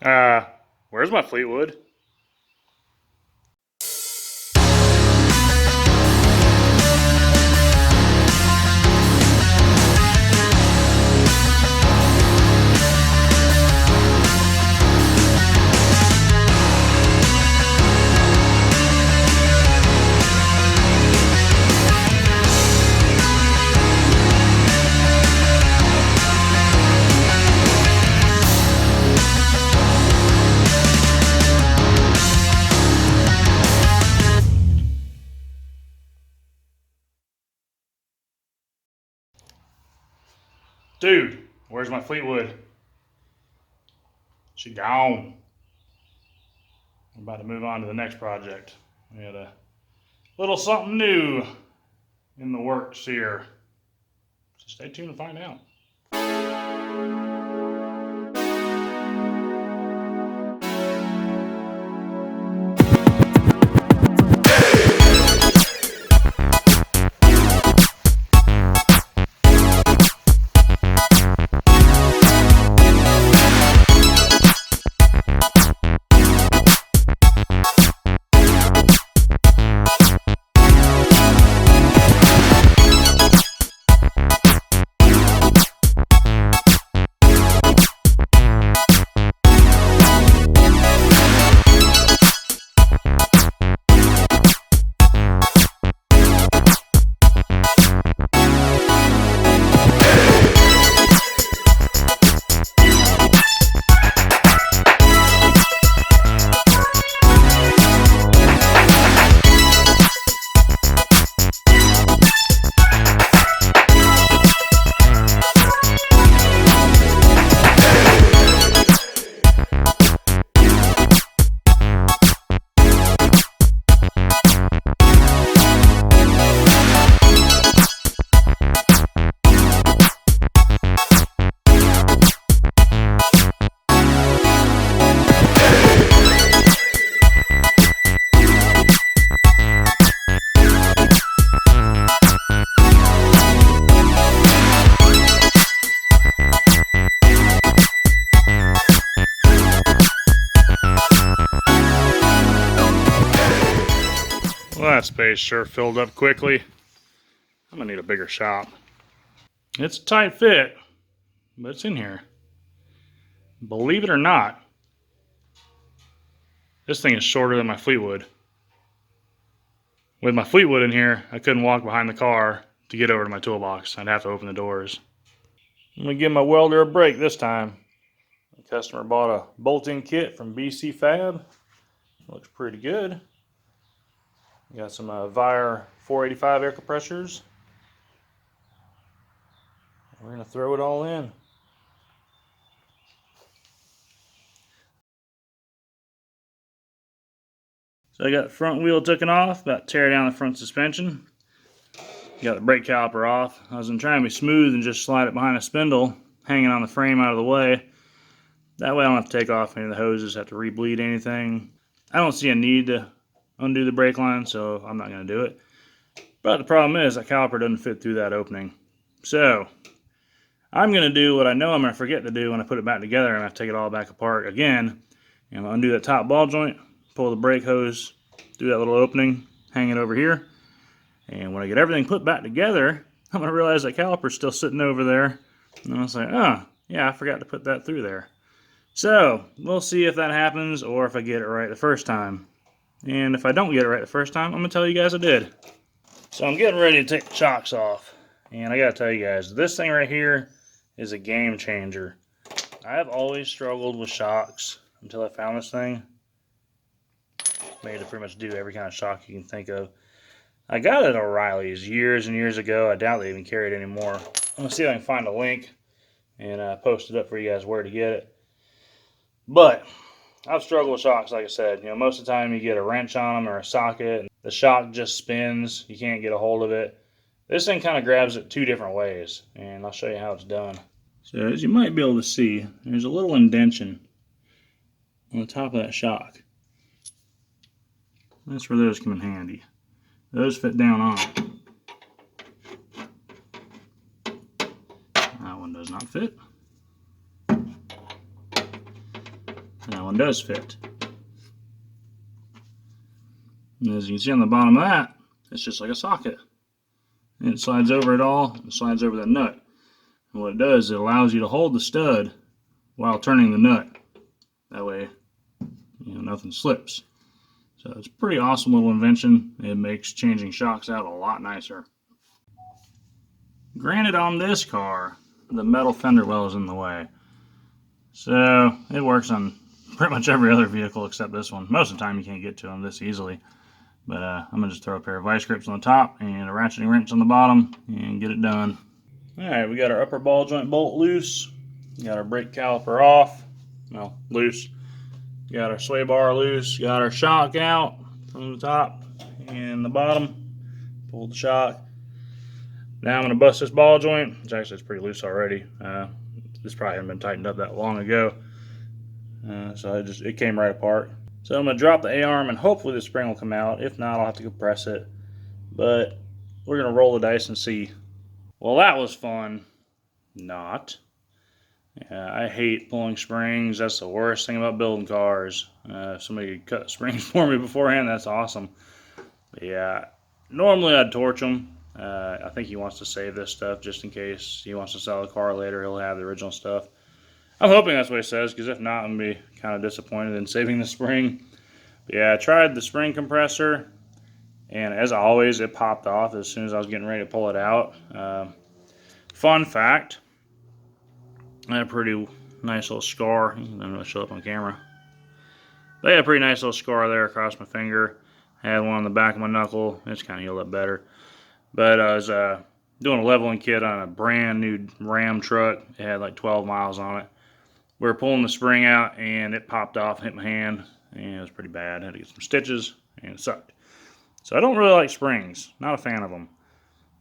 Where's my Fleetwood? Dude, where's my Fleetwood? She gone. I'm about to move on to the next project. We had a little something new in the works here. So stay tuned to find out. Well, that space sure filled up quickly. I'm gonna need a bigger shop. It's a tight fit, but it's in here. Believe it or not, this thing is shorter than my Fleetwood. With my Fleetwood in here, I couldn't walk behind the car to get over to my toolbox. I'd have to open the doors. I'm gonna give my welder a break this time. The customer bought a bolt-in kit from BC Fab. Looks pretty good. Got some Vire 485 air compressors. We're gonna throw it all in. So I got the front wheel taken off, about to tear down the front suspension. Got the brake caliper off. I was trying to be smooth and just slide it behind a spindle, hanging on the frame out of the way. That way I don't have to take off any of the hoses, have to re-bleed anything. I don't see a need to undo the brake line, so I'm not going to do it. But the problem is that caliper doesn't fit through that opening. So I'm going to do what I know I'm going to forget to do when I put it back together. I'm going to have to take it all back apart again. And I'm going to undo that top ball joint, pull the brake hose through that little opening, hang it over here. And when I get everything put back together, I'm going to realize that caliper's still sitting over there. And I was like, oh, yeah, I forgot to put that through there. So we'll see if that happens or if I get it right the first time. And if I don't get it right the first time, I'm going to tell you guys I did. So I'm getting ready to take the shocks off. And I got to tell you guys, this thing right here is a game changer. I have always struggled with shocks until I found this thing. Made to pretty much do every kind of shock you can think of. I got it at O'Reilly's years and years ago. I doubt they even carry it anymore. I'm going to see if I can find a link and post it up for you guys where to get it. But I've struggled with shocks, like I said. Most of the time you get a wrench on them or a socket, and the shock just spins. You can't get a hold of it. This thing kind of grabs it two different ways, and I'll show you how it's done. So as you might be able to see, there's a little indentation on the top of that shock. That's where those come in handy. Those fit down on it. That one does not fit. And that one does fit. And as you can see on the bottom of that, it's just like a socket. And it slides over it all, and slides over that nut. And what it does, it allows you to hold the stud while turning the nut. That way, nothing slips. So it's a pretty awesome little invention. It makes changing shocks out a lot nicer. Granted, on this car, the metal fender well is in the way. So it works on pretty much every other vehicle except this one. Most of the time you can't get to them this easily. But I'm going to just throw a pair of vice grips on the top and a ratcheting wrench on the bottom and get it done. Alright, we got our upper ball joint bolt loose. Got our brake caliper off. Well, loose. Got our sway bar loose. Got our shock out from the top and the bottom. Pulled the shock. Now I'm going to bust this ball joint. It's pretty loose already. This probably hadn't been tightened up that long ago. So it came right apart. So I'm going to drop the A-arm and hopefully the spring will come out. If not, I'll have to compress it. But we're going to roll the dice and see. Well, that was fun. Not. Yeah, I hate pulling springs. That's the worst thing about building cars. If somebody could cut springs for me beforehand, that's awesome. But yeah, normally I'd torch them. I think he wants to save this stuff just in case he wants to sell the car later. He'll have the original stuff. I'm hoping that's what he says, because if not, I'm going to be kind of disappointed in saving the spring. But yeah, I tried the spring compressor, and as always, it popped off as soon as I was getting ready to pull it out. Fun fact, I had a pretty nice little scar. I'm going to show up on camera. But I had a pretty nice little scar there across my finger. I had one on the back of my knuckle. It's kind of healed up better. But I was doing a leveling kit on a brand new Ram truck. It had like 12 miles on it. We were pulling the spring out and it popped off and hit my hand, and it was pretty bad. I had to get some stitches and it sucked. So I don't really like springs. Not a fan of them.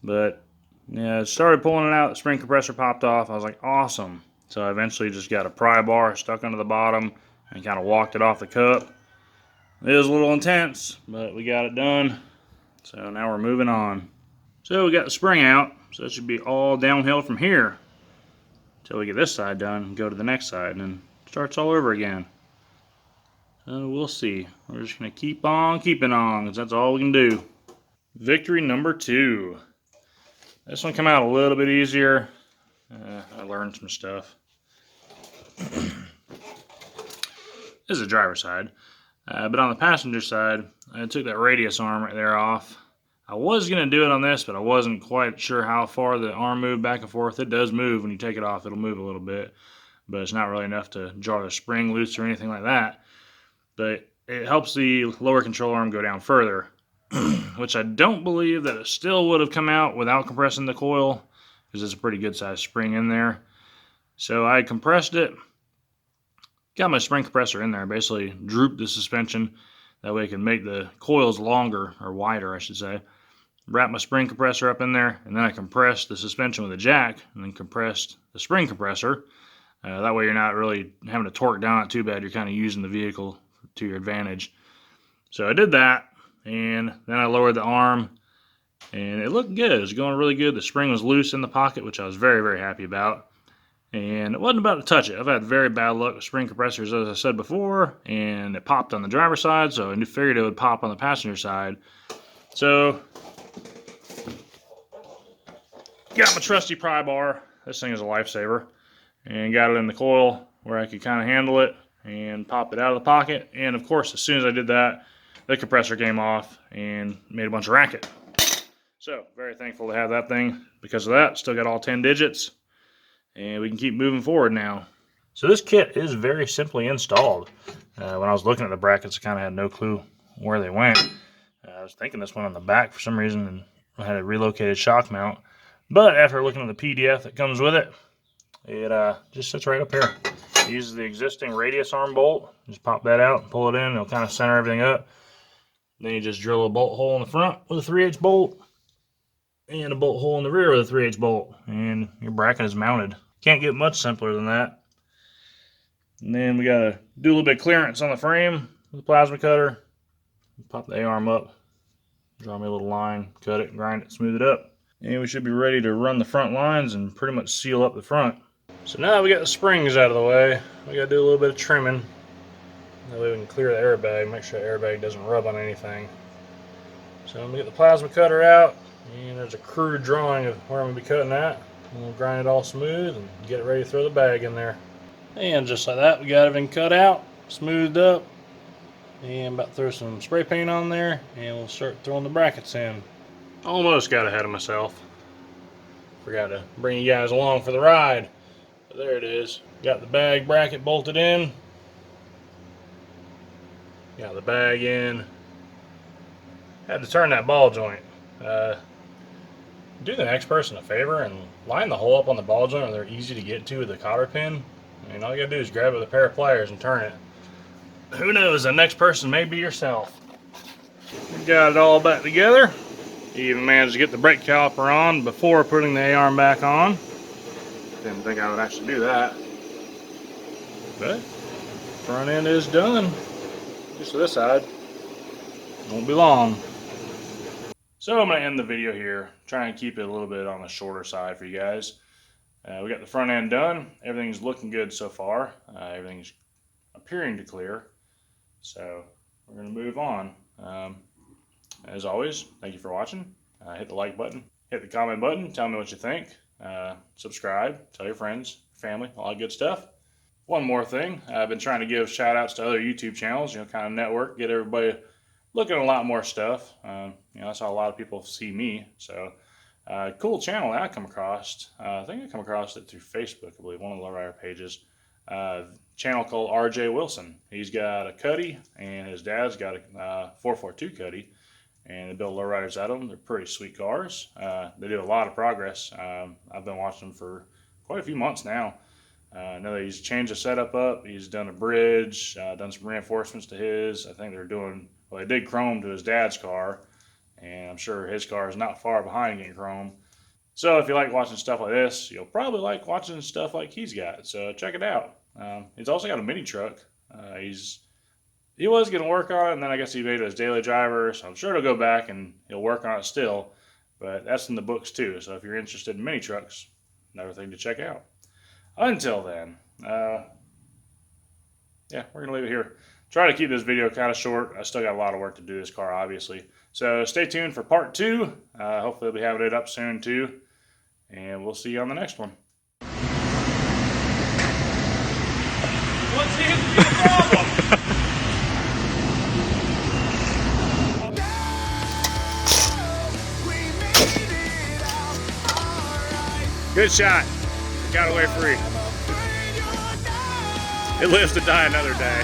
But yeah, I started pulling it out. The spring compressor popped off. I was like, awesome. So I eventually just got a pry bar stuck under the bottom and kind of walked it off the cup. It was a little intense, but we got it done. So now we're moving on. So we got the spring out. So it should be all downhill from here until we get this side done and go to the next side, and then it starts all over again. So we'll see. We're just going to keep on keeping on, because that's all we can do. Victory number 2. This one came out a little bit easier. I learned some stuff. This is the driver's side. But on the passenger side, I took that radius arm right there off. I was going to do it on this, but I wasn't quite sure how far the arm moved back and forth. It does move. When you take it off, it'll move a little bit. But it's not really enough to jar the spring loose or anything like that. But it helps the lower control arm go down further. Which I don't believe that it still would have come out without compressing the coil, because it's a pretty good sized spring in there. So I compressed it. Got my spring compressor in there. Basically drooped the suspension. That way I can make the coils longer, or wider I should say. Wrap my spring compressor up in there, and then I compressed the suspension with a jack, and then compressed the spring compressor. That way you're not really having to torque down it too bad. You're kind of using the vehicle to your advantage. So I did that, and then I lowered the arm, and it looked good. It was going really good. The spring was loose in the pocket, which I was very, very happy about. And it wasn't about to touch it. I've had very bad luck with spring compressors, as I said before, and it popped on the driver's side, so I figured it would pop on the passenger side. So, got my trusty pry bar. This thing is a lifesaver. And got it in the coil where I could kind of handle it and pop it out of the pocket. And of course, as soon as I did that, the compressor came off and made a bunch of racket. So, very thankful to have that thing because of that. Still got all 10 digits. And we can keep moving forward now. So this kit is very simply installed. When I was looking at the brackets, I kind of had no clue where they went. I was thinking this went on the back for some reason, and I had a relocated shock mount. But after looking at the PDF that comes with it, it just sits right up here. It uses the existing radius arm bolt. Just pop that out and pull it in. It'll kind of center everything up. Then you just drill a bolt hole in the front with a 3/8 bolt. And a bolt hole in the rear with a 3/8 bolt, and your bracket is mounted. Can't get much simpler than that. And then we gotta do a little bit of clearance on the frame with a plasma cutter. Pop the A-arm up, draw me a little line, cut it, grind it, smooth it up. And we should be ready to run the front lines and pretty much seal up the front. So now we got the springs out of the way, we gotta do a little bit of trimming. That way we can clear the airbag, make sure the airbag doesn't rub on anything. So I'm going to get the plasma cutter out, and there's a crude drawing of where I'm going to be cutting at. And we'll grind it all smooth and get it ready to throw the bag in there. And just like that, we got everything cut out, smoothed up, and about to throw some spray paint on there, and we'll start throwing the brackets in. Almost got ahead of myself. Forgot to bring you guys along for the ride. But there it is. Got the bag bracket bolted in. Got the bag in. Had to turn that ball joint. Do the next person a favor and line the hole up on the ball joint where they're easy to get to with a cotter pin. I mean, all you gotta do is grab it with a pair of pliers and turn it. Who knows, the next person may be yourself. We got it all back together. Even managed to get the brake caliper on before putting the A-arm back on. Didn't think I would actually do that. But front end is done. Just to this side. Won't be long. So I'm going to end the video here. Try and keep it a little bit on the shorter side for you guys. We got the front end done. Everything's looking good so far. Everything's appearing to clear. So we're going to move on. As always, thank you for watching. Hit the like button. Hit the comment button. Tell me what you think. Subscribe. Tell your friends, family, all that good stuff. One more thing. I've been trying to give shout outs to other YouTube channels. Kind of network. Get everybody looking at a lot more stuff. That's how a lot of people see me. So, cool channel that I come across. I think I come across it through Facebook, I believe, one of the lowrider pages. Channel called RJ Wilson. He's got a Cuddy, and his dad's got a 442 Cuddy, and they build lowriders out of them. They're pretty sweet cars. They do a lot of progress. I've been watching them for quite a few months now. I know that he's changed the setup up. He's done a bridge, done some reinforcements to his. I think they're doing, well, they did chrome to his dad's car, and I'm sure his car is not far behind getting chrome. So if you like watching stuff like this, you'll probably like watching stuff like he's got. So check it out. He's also got a mini truck. He was going to work on it, and then I guess he made it his daily driver. So I'm sure he'll go back and he'll work on it still. But that's in the books too. So if you're interested in mini trucks, another thing to check out. Until then, yeah, we're going to leave it here. Try to keep this video kind of short. I still got a lot of work to do this car, obviously. So stay tuned for part 2. Hopefully we'll be having it up soon too. And we'll see you on the next one. What seems to be the problem? Good shot. Got away free. It lives to die another day.